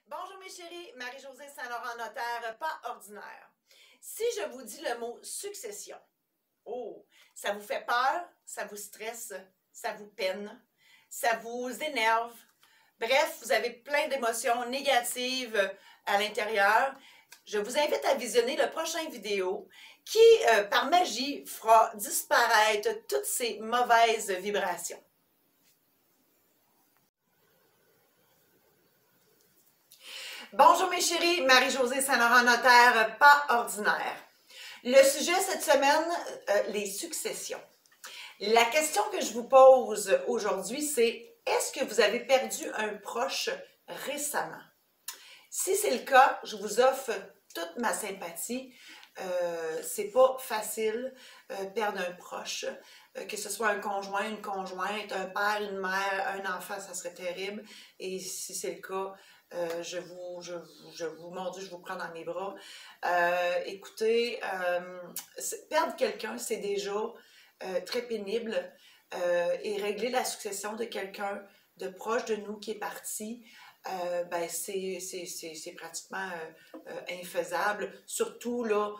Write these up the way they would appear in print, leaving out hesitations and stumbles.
Bonjour mes chéris, Marie-Josée Saint-Laurent, notaire pas ordinaire. Si je vous dis le mot succession, oh, ça vous fait peur, ça vous stresse, ça vous peine, ça vous énerve. Bref, vous avez plein d'émotions négatives à l'intérieur. Je vous invite à visionner le prochain vidéo qui, par magie, fera disparaître toutes ces mauvaises vibrations. Bonjour mes chéris, Marie-Josée Saint-Laurent, notaire pas ordinaire. Le sujet cette semaine, les successions. La question que je vous pose aujourd'hui, c'est est-ce que vous avez perdu un proche récemment? Si c'est le cas, je vous offre toute ma sympathie. C'est pas facile perdre un proche, que ce soit un conjoint, une conjointe, un père, une mère, un enfant, ça serait terrible. Et si c'est le cas, je vous prends dans mes bras. Écoutez, perdre quelqu'un, c'est déjà très pénible. Et régler la succession de quelqu'un de proche de nous qui est parti, ben c'est pratiquement infaisable, surtout là,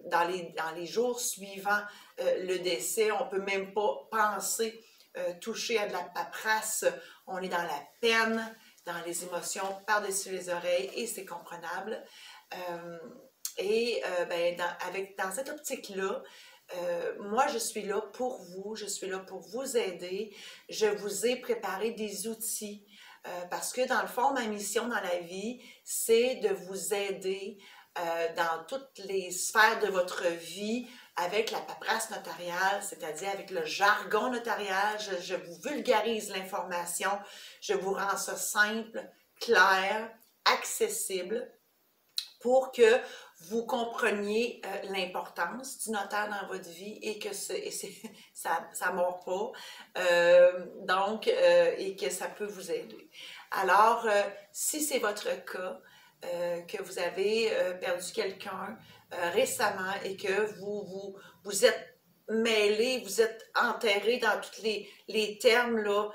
dans les jours suivant le décès. On ne peut même pas penser toucher à de la paperasse. On est dans la peine, dans les émotions par-dessus les oreilles, et c'est comprenable. Dans cette optique-là, moi, je suis là pour vous, je suis là pour vous aider. Je vous ai préparé des outils parce que dans le fond, ma mission dans la vie, c'est de vous aider dans toutes les sphères de votre vie avec la paperasse notariale, c'est-à-dire avec le jargon notarial. Je vous vulgarise l'information, je vous rends ça simple, clair, accessible, pour que vous compreniez l'importance du notaire dans votre vie et que ça ne mord pas, et que ça peut vous aider. Alors, si c'est votre cas, que vous avez perdu quelqu'un récemment et que vous êtes mêlé, vous êtes enterré dans tous les termes là,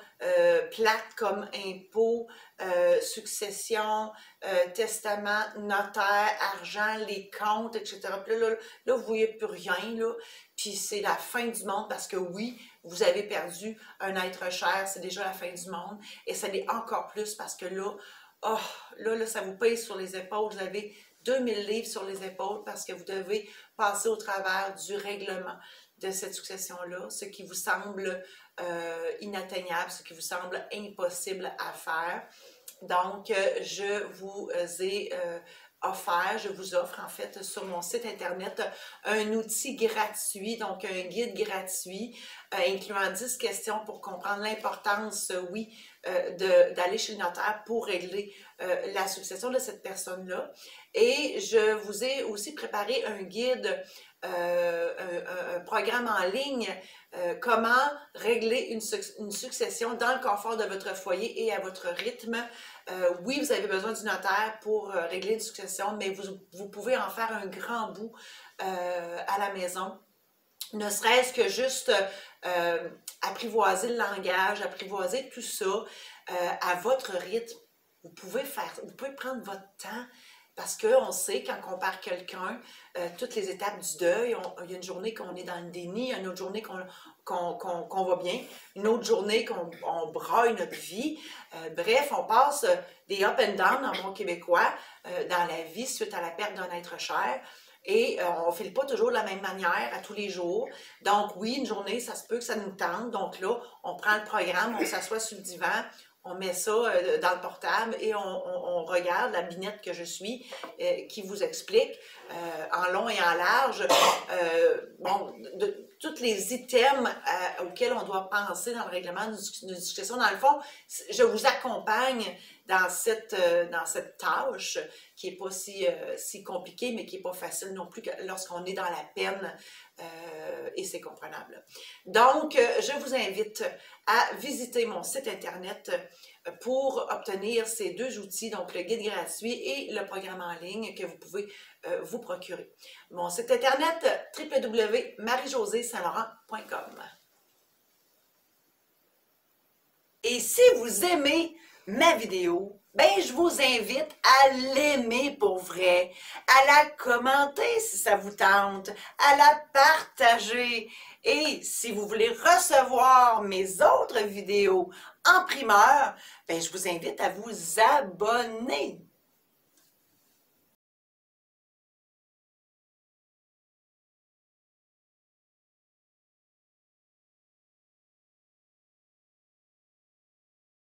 plates comme impôt, succession, testament, notaire, argent, les comptes, etc. Puis là, vous ne voyez plus rien, là, puis c'est la fin du monde parce que oui, vous avez perdu un être cher, c'est déjà la fin du monde, et ça l'est encore plus parce que là, oh, là, ça vous pèse sur les épaules, vous avez 2000 livres sur les épaules parce que vous devez passer au travers du règlement de cette succession-là, ce qui vous semble inatteignable, ce qui vous semble impossible à faire. Donc, je vous offre en fait sur mon site internet un outil gratuit, donc un guide gratuit incluant 10 questions pour comprendre l'importance, oui, d'aller chez le notaire pour régler la succession de cette personne-là. Et je vous ai aussi préparé un guide, un programme en ligne, comment régler une succession dans le confort de votre foyer et à votre rythme. Oui, vous avez besoin du notaire pour régler une succession, mais vous pouvez en faire un grand bout à la maison. Ne serait-ce que juste apprivoiser le langage, apprivoiser tout ça à votre rythme. Vous pouvez prendre votre temps. Parce qu'on sait, quand on perd quelqu'un, toutes les étapes du deuil, il y a une journée qu'on est dans le déni, une autre journée qu'on va bien, une autre journée qu'on braille notre vie. Bref, on passe des up and down en bon québécois dans la vie suite à la perte d'un être cher. Et on ne file pas toujours de la même manière à tous les jours. Donc oui, une journée, ça se peut que ça nous tente. Donc là, on prend le programme, on s'assoit sur le divan, on met ça dans le portable et on regarde la binette que je suis qui vous explique en long et en large tous les items auxquels on doit penser dans le règlement d'une succession. Dans le fond, je vous accompagne dans cette tâche qui n'est pas si compliquée, mais qui n'est pas facile non plus lorsqu'on est dans la peine, et c'est comprenable. Donc, je vous invite à visiter mon site internet pour obtenir ces deux outils, donc le guide gratuit et le programme en ligne que vous pouvez vous procurer. Mon site internet www.mariejosésaintlaurent.com. Et si vous aimez ma vidéo, ben je vous invite à l'aimer pour vrai, à la commenter si ça vous tente, à la partager. Et si vous voulez recevoir mes autres vidéos en primeur, ben je vous invite à vous abonner.